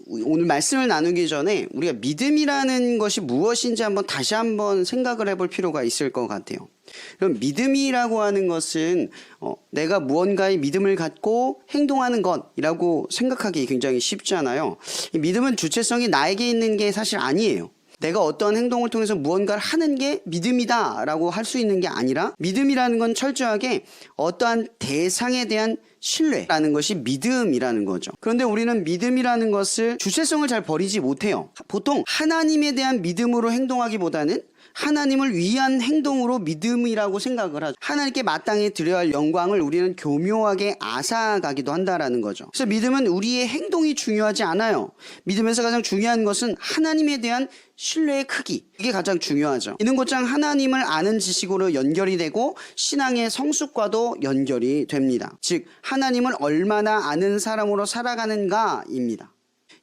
오늘 말씀을 나누기 전에 우리가 믿음이라는 것이 무엇인지 다시 한번 생각을 해볼 필요가 있을 것 같아요. 그럼 믿음이라고 하는 것은 내가 무언가의 믿음을 갖고 행동하는 것이라고 생각하기 굉장히 쉽잖아요. 이 믿음은 주체성이 나에게 있는 게 사실 아니에요. 내가 어떠한 행동을 통해서 무언가를 하는 게 믿음이다 라고 할 수 있는 게 아니라, 믿음이라는 건 철저하게 어떠한 대상에 대한 신뢰라는 것이 믿음이라는 거죠. 그런데 우리는 믿음이라는 것을 주체성을 잘 버리지 못해요. 보통 하나님에 대한 믿음으로 행동하기보다는 하나님을 위한 행동으로 믿음이라고 생각을 하죠. 하나님께 마땅히 드려야 할 영광을 우리는 교묘하게 앗아가기도 한다라는 거죠. 그래서 믿음은 우리의 행동이 중요하지 않아요. 믿음에서 가장 중요한 것은 하나님에 대한 신뢰의 크기, 이게 가장 중요하죠. 이는 곧장 하나님을 아는 지식으로 연결이 되고 신앙의 성숙과도 연결이 됩니다. 즉 하나님을 얼마나 아는 사람으로 살아가는가입니다.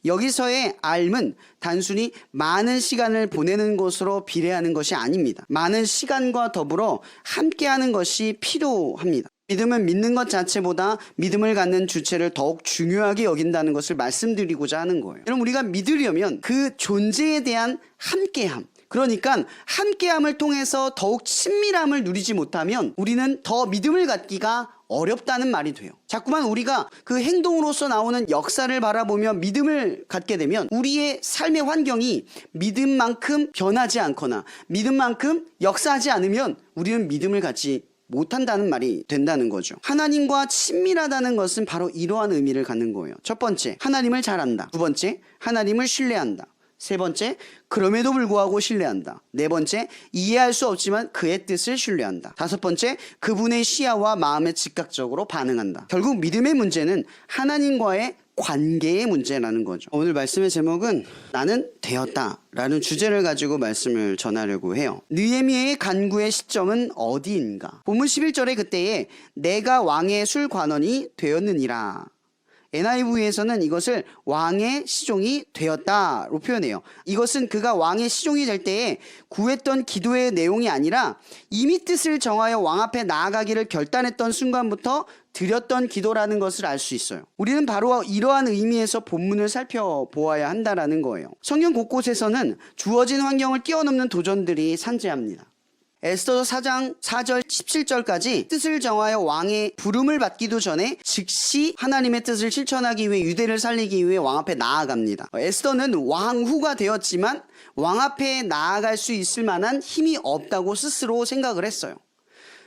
여기서의 알은 단순히 많은 시간을 보내는 것으로 비례하는 것이 아닙니다. 많은 시간과 더불어 함께하는 것이 필요합니다. 믿음은 믿는 것 자체보다 믿음을 갖는 주체를 더욱 중요하게 여긴다는 것을 말씀드리고자 하는 거예요. 여러분, 우리가 믿으려면 그 존재에 대한 함께함, 그러니까 함께함을 통해서 더욱 친밀함을 누리지 못하면 우리는 더 믿음을 갖기가 어렵다는 말이 돼요. 자꾸만 우리가 그 행동으로서 나오는 역사를 바라보며 믿음을 갖게 되면 우리의 삶의 환경이 믿음만큼 변하지 않거나 믿음만큼 역사하지 않으면 우리는 믿음을 갖지 못한다는 말이 된다는 거죠. 하나님과 친밀하다는 것은 바로 이러한 의미를 갖는 거예요. 첫 번째, 하나님을 잘 안다. 두 번째, 하나님을 신뢰한다. 세 번째, 그럼에도 불구하고 신뢰한다. 네 번째, 이해할 수 없지만 그의 뜻을 신뢰한다. 다섯 번째, 그분의 시야와 마음에 즉각적으로 반응한다. 결국 믿음의 문제는 하나님과의 관계의 문제라는 거죠. 오늘 말씀의 제목은 나는 되었다 라는 주제를 가지고 말씀을 전하려고 해요. 느헤미야의 간구의 시점은 어디인가? 본문 11절에 그때에 내가 왕의 술관원이 되었느니라. NIV에서는 이것을 왕의 시종이 되었다로 표현해요. 이것은 그가 왕의 시종이 될 때에 구했던 기도의 내용이 아니라 이미 뜻을 정하여 왕 앞에 나아가기를 결단했던 순간부터 드렸던 기도라는 것을 알 수 있어요. 우리는 바로 이러한 의미에서 본문을 살펴보아야 한다는 거예요. 성경 곳곳에서는 주어진 환경을 뛰어넘는 도전들이 산재합니다. 에스더서 4장 4절 17절까지 뜻을 정하여 왕의 부름을 받기도 전에 즉시 하나님의 뜻을 실천하기 위해 유대를 살리기 위해 왕 앞에 나아갑니다. 에스더는 왕후가 되었지만 왕 앞에 나아갈 수 있을 만한 힘이 없다고 스스로 생각을 했어요.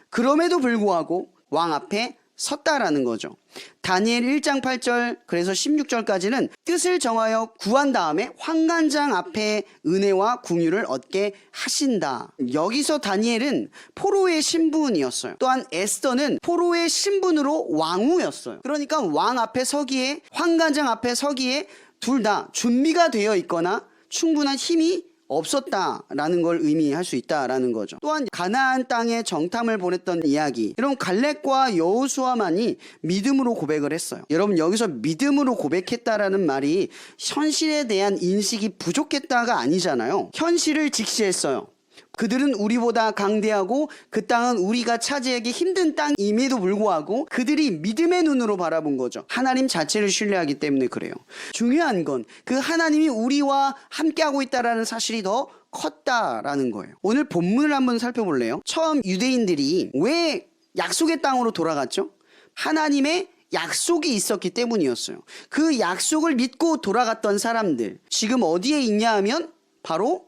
그럼에도 불구하고 왕 앞에 섰다라는 거죠. 다니엘 1장 8절 그래서 16절까지는 뜻을 정하여 구한 다음에 환관장 앞에 은혜와 궁유를 얻게 하신다. 여기서 다니엘은 포로의 신분이었어요. 또한 에스더는 포로의 신분으로 왕후였어요. 그러니까 왕 앞에 서기에 환관장 앞에 서기에 둘 다 준비가 되어 있거나 충분한 힘이 없었다라는 걸 의미할 수 있다라는 거죠. 또한 가나안 땅에 정탐을 보냈던 이야기, 여러분 갈렙과 여호수아만이 믿음으로 고백을 했어요. 여러분 여기서 믿음으로 고백했다라는 말이 현실에 대한 인식이 부족했다가 아니잖아요. 현실을 직시했어요. 그들은 우리보다 강대하고 그 땅은 우리가 차지하기 힘든 땅임에도 불구하고 그들이 믿음의 눈으로 바라본 거죠. 하나님 자체를 신뢰하기 때문에 그래요. 중요한 건 그 하나님이 우리와 함께하고 있다는 사실이 더 컸다라는 거예요. 오늘 본문을 한번 살펴볼래요? 처음 유대인들이 왜 약속의 땅으로 돌아갔죠? 하나님의 약속이 있었기 때문이었어요. 그 약속을 믿고 돌아갔던 사람들 지금 어디에 있냐 하면 바로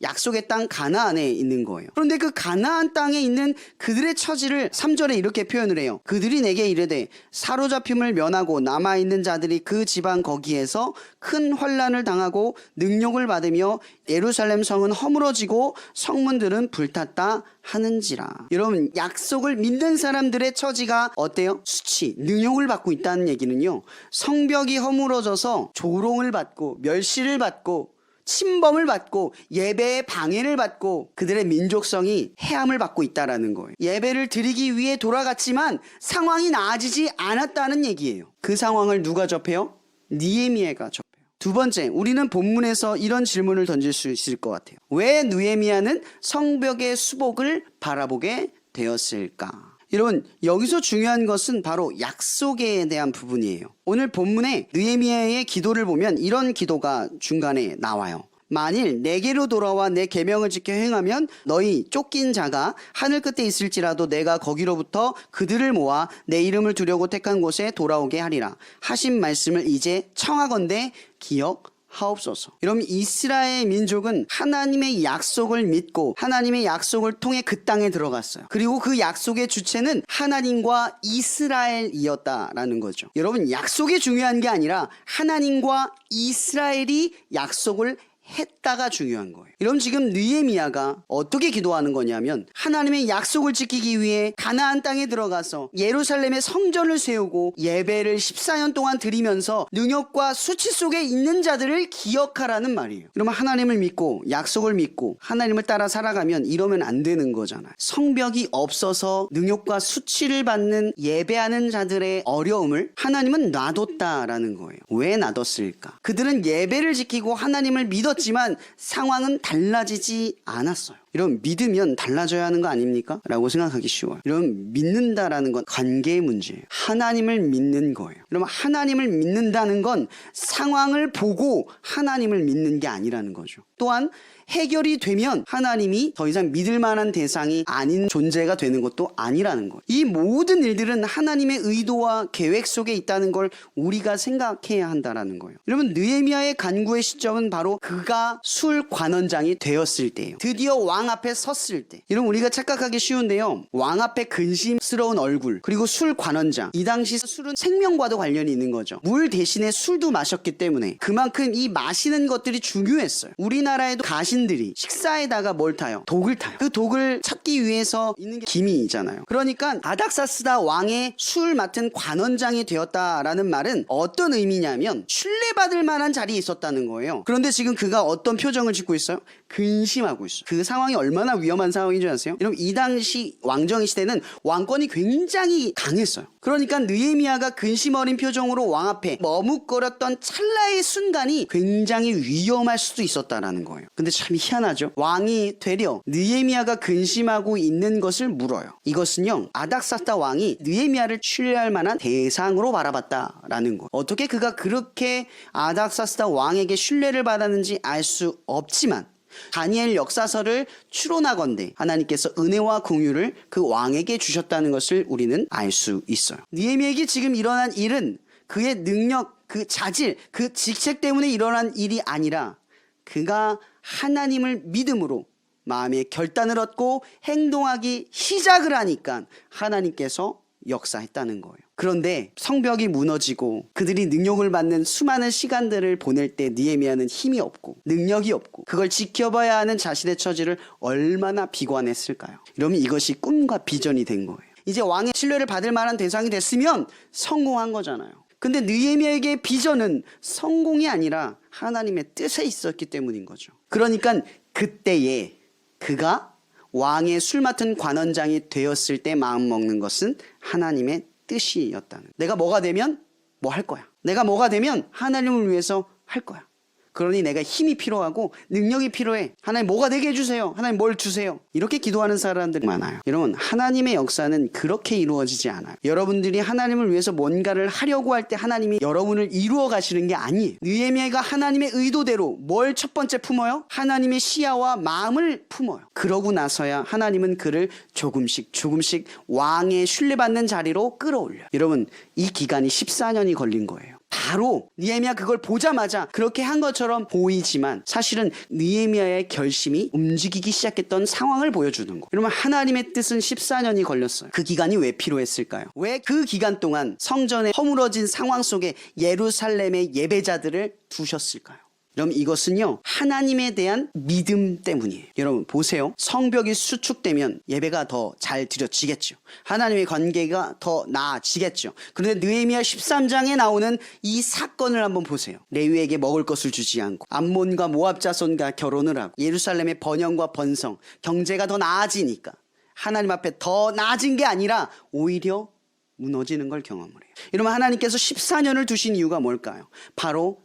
약속의 땅 가나안에 있는 거예요. 그런데 그 가나안 땅에 있는 그들의 처지를 3절에 이렇게 표현을 해요. 그들이 내게 이르되 사로잡힘을 면하고 남아있는 자들이 그 지방 거기에서 큰 환난을 당하고 능욕을 받으며 예루살렘 성은 허물어지고 성문들은 불탔다 하는지라. 여러분 약속을 믿는 사람들의 처지가 어때요? 수치, 능욕을 받고 있다는 얘기는요, 성벽이 허물어져서 조롱을 받고 멸시를 받고 침범을 받고 예배의 방해를 받고 그들의 민족성이 해함을 받고 있다라는 거예요. 예배를 드리기 위해 돌아갔지만 상황이 나아지지 않았다는 얘기예요. 그 상황을 누가 접해요? 느헤미야가 접해요. 두 번째, 우리는 본문에서 이런 질문을 던질 수 있을 것 같아요. 왜 느헤미야는 성벽의 수복을 바라보게 되었을까? 여러분, 여기서 중요한 것은 바로 약속에 대한 부분이에요. 오늘 본문에 느헤미야의 기도를 보면 이런 기도가 중간에 나와요. 만일 내게로 돌아와 내 계명을 지켜 행하면 너희 쫓긴 자가 하늘 끝에 있을지라도 내가 거기로부터 그들을 모아 내 이름을 두려고 택한 곳에 돌아오게 하리라 하신 말씀을 이제 청하건대 기억하옵소서. 여러분, 이스라엘 민족은 하나님의 약속을 믿고 하나님의 약속을 통해 그 땅에 들어갔어요. 그리고 그 약속의 주체는 하나님과 이스라엘이었다라는 거죠. 여러분, 약속이 중요한 게 아니라 하나님과 이스라엘이 약속을 했다가 중요한 거예요. 여러분, 지금 느헤미야가 어떻게 기도하는 거냐면 하나님의 약속을 지키기 위해 가나안 땅에 들어가서 예루살렘의 성전을 세우고 예배를 14년 동안 드리면서 능욕과 수치 속에 있는 자들을 기억하라는 말이에요. 여러분, 하나님을 믿고 약속을 믿고 하나님을 따라 살아가면 이러면 안 되는 거잖아요. 성벽이 없어서 능욕과 수치를 받는 예배하는 자들의 어려움을 하나님은 놔뒀다라는 거예요. 왜 놔뒀을까? 그들은 예배를 지키고 하나님을 믿었지만 상황은 달라지지 않았어요. 이런 믿으면 달라져야 하는 거 아닙니까? 라고 생각하기 쉬워요. 이런 믿는다라는 건 관계의 문제예요. 하나님을 믿는 거예요. 여러분, 하나님을 믿는다는 건 상황을 보고 하나님을 믿는 게 아니라는 거죠. 또한 해결이 되면 하나님이 더 이상 믿을 만한 대상이 아닌 존재가 되는 것도 아니라는 거예요. 이 모든 일들은 하나님의 의도와 계획 속에 있다는 걸 우리가 생각해야 한다는 거예요. 여러분, 느헤미야의 간구의 시점은 바로 그가 술 관원장이 되었을 때예요. 드디어 왕 앞에 섰을 때. 여러분, 우리가 착각하기 쉬운데요, 왕 앞에 근심스러운 얼굴, 그리고 술 관원장, 이 당시 술은 생명과도 관련이 있는 거죠. 물 대신에 술도 마셨기 때문에 그만큼 이 마시는 것들이 중요했어요. 우리나라에도 가신들이 식사에다가 뭘 타요? 독을 타요. 그 독을 찾기 위해서 있는 게 기미잖아요. 그러니까 아닥사스다 왕의 술 맡은 관원장이 되었다라는 말은 어떤 의미냐면 신뢰받을 만한 자리에 있었다는 거예요. 그런데 지금 그가 어떤 표정을 짓고 있어요? 근심하고 있어요. 그 상황이 얼마나 위험한 상황인 줄 아세요? 여러분, 이 당시 왕정의 시대는 왕권이 굉장히 강했어요. 그러니까 느헤미야가 근심 어린 표정으로 왕 앞에 머뭇거렸던 찰나의 순간이 굉장히 위험할 수도 있었다라는 거예요. 근데 참 희한하죠. 왕이 되려 느헤미야가 근심하고 있는 것을 물어요. 이것은요, 아닥사스다 왕이 느헤미야를 신뢰할 만한 대상으로 바라봤다라는 거예요. 어떻게 그가 그렇게 아닥사스다 왕에게 신뢰를 받았는지 알 수 없지만 다니엘 역사서를 추론하건대 하나님께서 은혜와 공유를 그 왕에게 주셨다는 것을 우리는 알 수 있어요. 느헤미야에게 지금 일어난 일은 그의 능력, 그 자질, 그 직책 때문에 일어난 일이 아니라 그가 하나님을 믿음으로 마음의 결단을 얻고 행동하기 시작을 하니까 하나님께서 역사했다는 거예요. 그런데 성벽이 무너지고 그들이 능욕을 받는 수많은 시간들을 보낼 때 느헤미야는 힘이 없고 능력이 없고 그걸 지켜봐야 하는 자신의 처지를 얼마나 비관했을까요? 이러면 이것이 꿈과 비전이 된 거예요. 이제 왕의 신뢰를 받을 만한 대상이 됐으면 성공한 거잖아요. 근데 느헤미야에게 비전은 성공이 아니라 하나님의 뜻에 있었기 때문인 거죠. 그러니까 그때에 그가 왕의 술 맡은 관원장이 되었을 때 마음먹는 것은 하나님의 뜻이었다는. 내가 뭐가 되면 뭐 할 거야. 내가 뭐가 되면 하나님을 위해서 할 거야. 그러니 내가 힘이 필요하고 능력이 필요해. 하나님 뭐가 되게 해주세요. 하나님 뭘 주세요. 이렇게 기도하는 사람들이 많아요. 여러분, 하나님의 역사는 그렇게 이루어지지 않아요. 여러분들이 하나님을 위해서 뭔가를 하려고 할 때 하나님이 여러분을 이루어 가시는 게 아니에요. 느헤미야가 하나님의 의도대로 뭘 첫 번째 품어요? 하나님의 시야와 마음을 품어요. 그러고 나서야 하나님은 그를 조금씩 왕의 신뢰받는 자리로 끌어올려요. 여러분, 이 기간이 14년이 걸린 거예요. 바로 느헤미야 그걸 보자마자 그렇게 한 것처럼 보이지만 사실은 느헤미야의 결심이 움직이기 시작했던 상황을 보여주는 거예요. 여러분, 하나님의 뜻은 14년이 걸렸어요. 그 기간이 왜 필요했을까요? 왜 그 기간 동안 성전의 허물어진 상황 속에 예루살렘의 예배자들을 두셨을까요? 여러분, 이것은요, 하나님에 대한 믿음 때문이에요. 여러분 보세요. 성벽이 수축되면 예배가 더 잘 드려지겠죠. 하나님의 관계가 더 나아지겠죠. 그런데 느헤미야 13장에 나오는 이 사건을 한번 보세요. 레위에게 먹을 것을 주지 않고 암몬과 모압 자손과 결혼을 하고 예루살렘의 번영과 번성, 경제가 더 나아지니까 하나님 앞에 더 나아진 게 아니라 오히려 무너지는 걸 경험을 해요. 여러분, 하나님께서 14년을 두신 이유가 뭘까요? 바로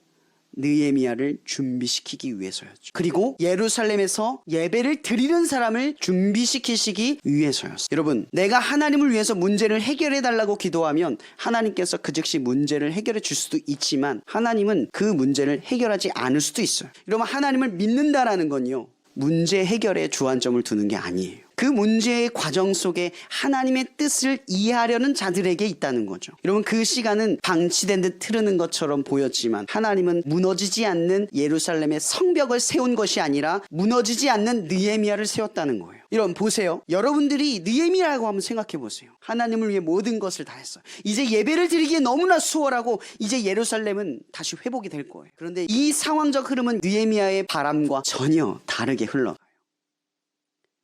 느헤미야를 준비시키기 위해서였죠. 그리고 예루살렘에서 예배를 드리는 사람을 준비시키시기 위해서였어요. 여러분, 내가 하나님을 위해서 문제를 해결해 달라고 기도하면 하나님께서 그 즉시 문제를 해결해 줄 수도 있지만 하나님은 그 문제를 해결하지 않을 수도 있어요. 여러분, 하나님을 믿는다라는 건요, 문제 해결에 주안점을 두는 게 아니에요. 그 문제의 과정 속에 하나님의 뜻을 이해하려는 자들에게 있다는 거죠. 여러분, 그 시간은 방치된 듯 흐르는 것처럼 보였지만 하나님은 무너지지 않는 예루살렘의 성벽을 세운 것이 아니라 무너지지 않는 느헤미야를 세웠다는 거예요. 여러분 보세요. 여러분들이 느헤미야라고 한번 생각해 보세요. 하나님을 위해 모든 것을 다 했어요. 이제 예배를 드리기에 너무나 수월하고 이제 예루살렘은 다시 회복이 될 거예요. 그런데 이 상황적 흐름은 느헤미야의 바람과 전혀 다르게 흘러가요.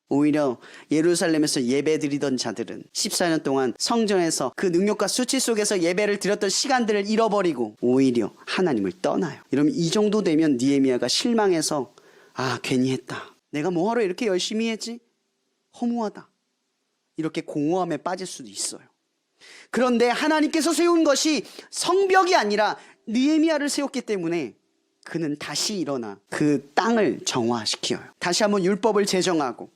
오히려 예루살렘에서 예배드리던 자들은 14년 동안 성전에서 그 능력과 수치 속에서 예배를 드렸던 시간들을 잃어버리고 오히려 하나님을 떠나요. 여러분, 이 정도 되면 느헤미야가 실망해서 괜히 했다. 내가 뭐하러 이렇게 열심히 했지? 허무하다. 이렇게 공허함에 빠질 수도 있어요. 그런데 하나님께서 세운 것이 성벽이 아니라 느헤미야를 세웠기 때문에 그는 다시 일어나 그 땅을 정화시켜요. 다시 한번 율법을 제정하고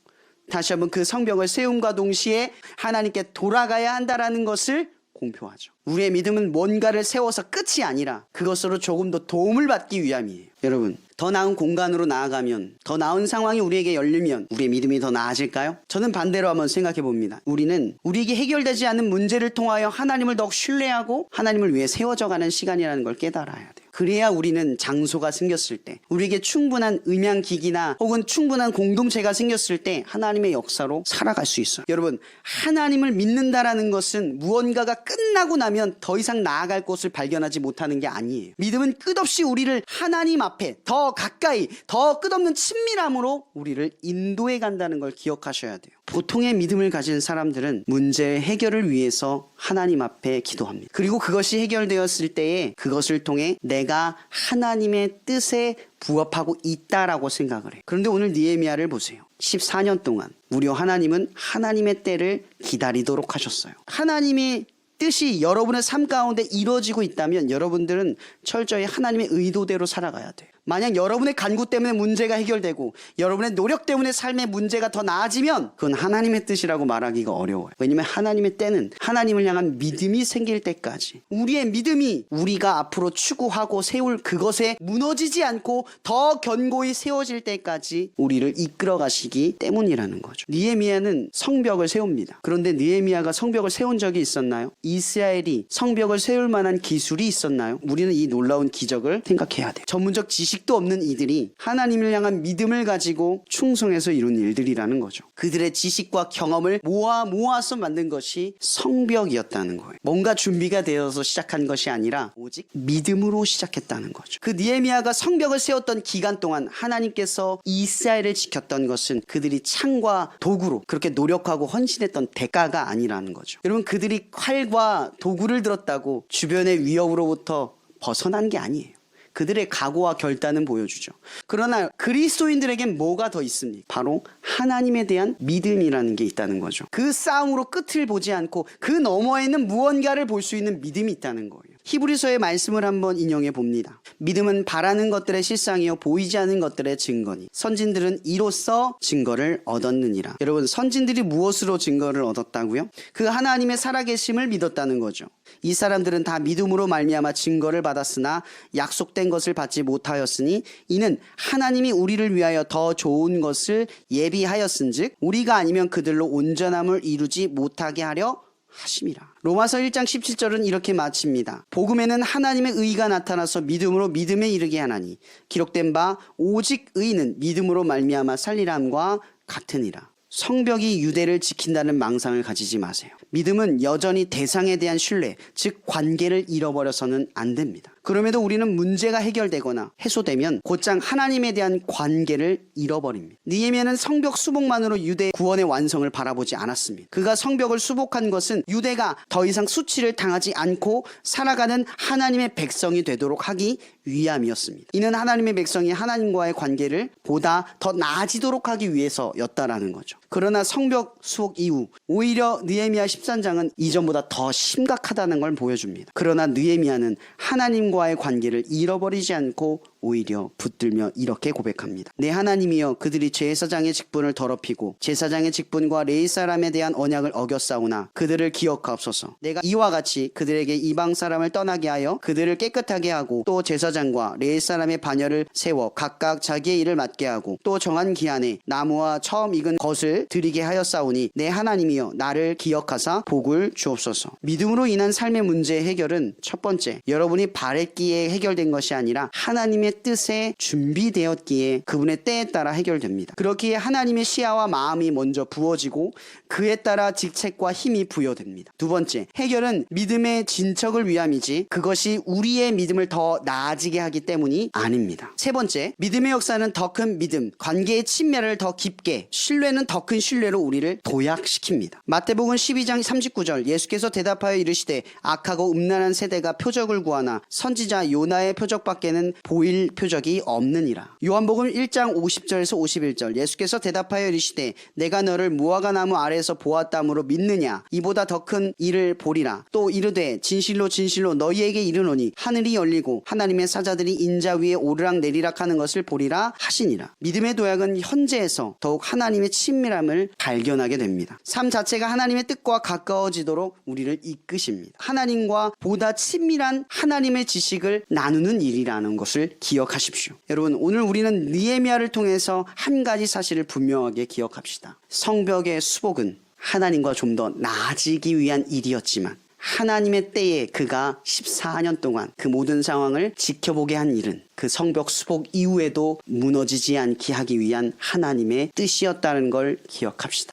다시 한번 그 성벽을 세움과 동시에 하나님께 돌아가야 한다라는 것을 공표하죠. 우리의 믿음은 뭔가를 세워서 끝이 아니라 그것으로 조금 더 도움을 받기 위함이에요. 여러분, 더 나은 공간으로 나아가면, 더 나은 상황이 우리에게 열리면 우리의 믿음이 더 나아질까요? 저는 반대로 한번 생각해 봅니다. 우리는 우리에게 해결되지 않은 문제를 통하여 하나님을 더욱 신뢰하고 하나님을 위해 세워져가는 시간이라는 걸 깨달아야 돼요. 그래야 우리는 장소가 생겼을 때, 우리에게 충분한 음향기기나 혹은 충분한 공동체가 생겼을 때 하나님의 역사로 살아갈 수 있어요. 여러분, 하나님을 믿는다라는 것은 무언가가 끝나고 나면 더 이상 나아갈 곳을 발견하지 못하는 게 아니에요. 믿음은 끝없이 우리를 하나님 앞에 더 가까이, 더 끝없는 친밀함으로 우리를 인도해 간다는 걸 기억하셔야 돼요. 보통의 믿음을 가진 사람들은 문제의 해결을 위해서 하나님 앞에 기도합니다. 그리고 그것이 해결되었을 때에 그것을 통해 내가 하나님의 뜻에 부합하고 있다라고 생각을 해요. 그런데 오늘 느헤미야를 보세요. 14년 동안 무려 하나님은 하나님의 때를 기다리도록 하셨어요. 하나님의 뜻이 여러분의 삶 가운데 이루어지고 있다면 여러분들은 철저히 하나님의 의도대로 살아가야 돼요. 만약 여러분의 간구 때문에 문제가 해결되고 여러분의 노력 때문에 삶의 문제가 더 나아지면 그건 하나님의 뜻이라고 말하기가 어려워요. 왜냐하면 하나님의 때는 하나님을 향한 믿음이 생길 때까지, 우리의 믿음이 우리가 앞으로 추구하고 세울 그것에 무너지지 않고 더 견고히 세워질 때까지 우리를 이끌어 가시기 때문이라는 거죠. 느헤미야는 성벽을 세웁니다. 그런데 느헤미야가 성벽을 세운 적이 있었나요? 이스라엘이 성벽을 세울 만한 기술이 있었나요? 우리는 이 놀라운 기적을 생각해야 돼요. 전문적 지식도 없는 이들이 하나님을 향한 믿음을 가지고 충성해서 이룬 일들이라는 거죠. 그들의 지식과 경험을 모아서 만든 것이 성벽이었다는 거예요. 뭔가 준비가 되어서 시작한 것이 아니라 오직 믿음으로 시작했다는 거죠. 그 느헤미야가 성벽을 세웠던 기간 동안 하나님께서 이스라엘을 지켰던 것은 그들이 창과 도구로 그렇게 노력하고 헌신했던 대가가 아니라는 거죠. 여러분, 그들이 칼과 도구를 들었다고 주변의 위협으로부터 벗어난 게 아니에요. 그들의 각오와 결단은 보여주죠. 그러나 그리스도인들에겐 뭐가 더 있습니까? 바로 하나님에 대한 믿음이라는 게 있다는 거죠. 그 싸움으로 끝을 보지 않고 그 너머에는 무언가를 볼 수 있는 믿음이 있다는 거예요. 히브리서의 말씀을 한번 인용해 봅니다. 믿음은 바라는 것들의 실상이요 보이지 않는 것들의 증거니 선진들은 이로써 증거를 얻었느니라. 여러분, 선진들이 무엇으로 증거를 얻었다고요? 그 하나님의 살아계심을 믿었다는 거죠. 이 사람들은 다 믿음으로 말미암아 증거를 받았으나 약속된 것을 받지 못하였으니 이는 하나님이 우리를 위하여 더 좋은 것을 예비하였은즉 우리가 아니면 그들로 온전함을 이루지 못하게 하려 하심이라. 로마서 1장 17절은 이렇게 마칩니다. 복음에는 하나님의 의가 나타나서 믿음으로 믿음에 이르게 하나니 기록된 바 오직 의는 믿음으로 말미암아 살리람과 같으니라. 성벽이 유대를 지킨다는 망상을 가지지 마세요. 믿음은 여전히 대상에 대한 신뢰, 즉 관계를 잃어버려서는 안 됩니다. 그럼에도 우리는 문제가 해결되거나 해소되면 곧장 하나님에 대한 관계를 잃어버립니다. 느헤미야는 성벽 수복만으로 유대의 구원의 완성을 바라보지 않았습니다. 그가 성벽을 수복한 것은 유대가 더 이상 수치를 당하지 않고 살아가는 하나님의 백성이 되도록 하기 위함이었습니다. 이는 하나님의 백성이 하나님과의 관계를 보다 더 나아지도록 하기 위해서였다라는 거죠. 그러나 성벽 수복 이후 오히려 느헤미야 13장은 이전보다 더 심각하다는 걸 보여줍니다. 그러나 느헤미야는 하나님과의 관계를 잃어버리지 않고 오히려 붙들며 이렇게 고백합니다. 내 하나님이여, 그들이 제사장의 직분을 더럽히고 제사장의 직분과 레위 사람에 대한 언약을 어겼사오나 그들을 기억하옵소서. 내가 이와 같이 그들에게 이방 사람을 떠나게 하여 그들을 깨끗하게 하고 또 제사장과 레위 사람의 반열을 세워 각각 자기의 일을 맡게 하고 또 정한 기한에 나무와 처음 익은 것을 드리게 하였사오니 내 하나님이여, 나를 기억하사 복을 주옵소서. 믿음으로 인한 삶의 문제의 해결은 첫 번째, 여러분이 바랬기에 해결된 것이 아니라 하나님의 뜻에 준비되었기에 그분의 때에 따라 해결됩니다. 그렇기에 하나님의 시야와 마음이 먼저 부어지고 그에 따라 직책과 힘이 부여됩니다. 두 번째, 해결은 믿음의 진척을 위함이지 그것이 우리의 믿음을 더 나아지게 하기 때문이 아닙니다. 세 번째, 믿음의 역사는 더 큰 믿음, 관계의 친밀을 더 깊게, 신뢰는 더 큰 신뢰로 우리를 도약시킵니다. 마태복음 12장 39절, 예수께서 대답하여 이르시되 악하고 음란한 세대가 표적을 구하나 선지자 요나의 표적밖에는 보일 표적이 없느니라. 요한복음 1장 50절에서 51절, 예수께서 대답하여 이르시되 내가 너를 무화과 나무 아래에서 보았다므로 믿느냐? 이보다 더 큰 일을 보리라. 또 이르되 진실로 진실로 너희에게 이르노니 하늘이 열리고 하나님의 사자들이 인자 위에 오르락 내리락 하는 것을 보리라 하시니라. 믿음의 도약은 현재에서 더욱 하나님의 친밀함을 발견하게 됩니다. 삶 자체가 하나님의 뜻과 가까워지도록 우리를 이끄십니다. 하나님과 보다 친밀한 하나님의 지식을 나누는 일이라는 것을 기억하십시오. 여러분, 오늘 우리는 느헤미야를 통해서 한 가지 사실을 분명하게 기억합시다. 성벽의 수복은 하나님과 좀 더 나아지기 위한 일이었지만 하나님의 때에 그가 14년 동안 그 모든 상황을 지켜보게 한 일은 그 성벽 수복 이후에도 무너지지 않게 하기 위한 하나님의 뜻이었다는 걸 기억합시다.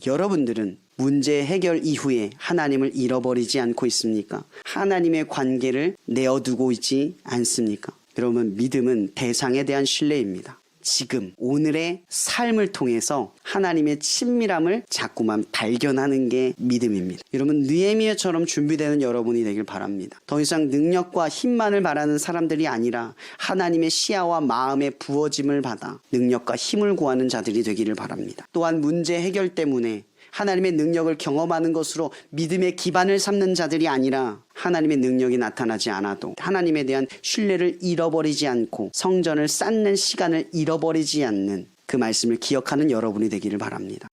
여러분들은 문제 해결 이후에 하나님을 잃어버리지 않고 있습니까? 하나님의 관계를 내어두고 있지 않습니까? 여러분, 믿음은 대상에 대한 신뢰입니다. 지금 오늘의 삶을 통해서 하나님의 친밀함을 자꾸만 발견하는 게 믿음입니다. 여러분, 느헤미야처럼 준비되는 여러분이 되길 바랍니다. 더 이상 능력과 힘만을 바라는 사람들이 아니라 하나님의 시야와 마음의 부어짐을 받아 능력과 힘을 구하는 자들이 되기를 바랍니다. 또한 문제 해결 때문에 하나님의 능력을 경험하는 것으로 믿음의 기반을 삼는 자들이 아니라 하나님의 능력이 나타나지 않아도 하나님에 대한 신뢰를 잃어버리지 않고 성전을 쌓는 시간을 잃어버리지 않는 그 말씀을 기억하는 여러분이 되기를 바랍니다.